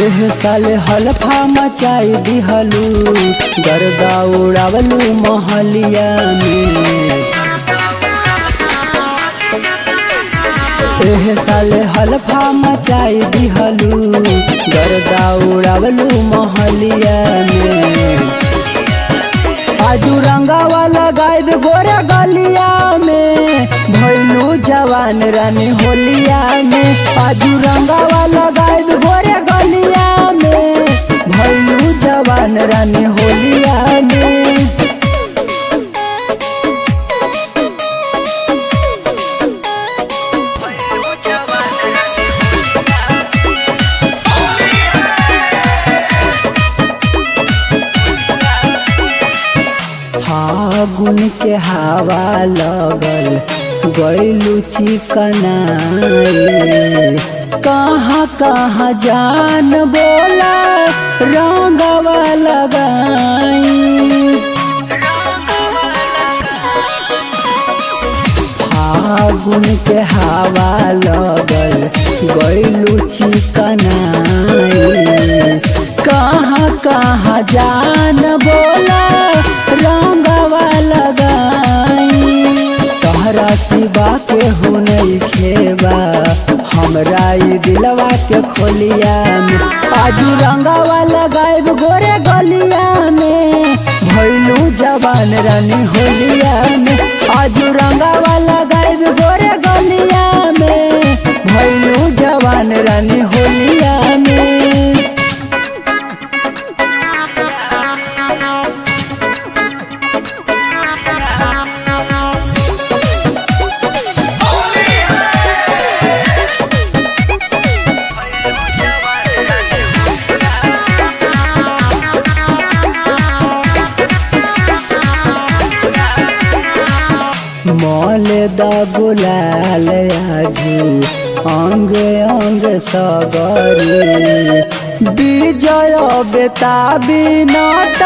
साले हल्फा मचाई दिहलू, गर्दा उड़ावलू महलिया में। साले हल्फा मचाई दिहलू, गर्दा उड़ावलू महलिया में। आजू रंगावा लगाइब गोरे गलिया में, भइलू जवान रानी होलिया में। आजू रंगावा लगाइब गोरे गलिया में, भइलू जवान रानी होलिया में। फागुन के हवा लगल गइलू चिकनाई, कहाँ कहाँ जान बोला रंगवा लगाई। फागुन के हवा लगल गइलू चिकनाई, कहाँ कहाँ जान बोला रंगवा लगाई। तहरा सिवा के हो नहीं खेबा, हमरा ई दिलवा के खोलिया में। आजू रंगवा लगाइब गोरे गलिया में, भइलू जवान रानी होलिया में। आजू रंगवा लगाइब गोरे गलिया में, भइलू जवान रानी होलिया में। मोले द गुलाल आजू अंग अंग सगरी, विजय बेताबी नाट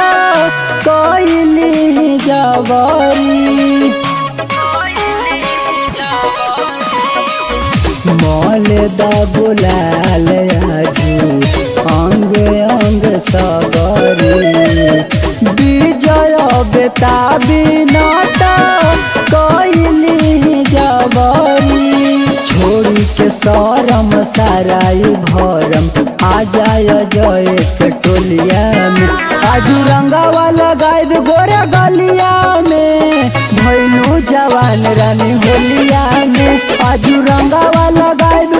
कइली जबरी। मोले द गुलाल आजू अंग अंग सगरी, विजय बेताबी नाट कइली जबरी। छोड़ी के शरम साराई भरम, आ जाय जय के टोलिया में। आजू रंगवा लगाइब गोरे गलिया में, भइलू जवान रानी होलिया में। आजू रंगवा लगाइब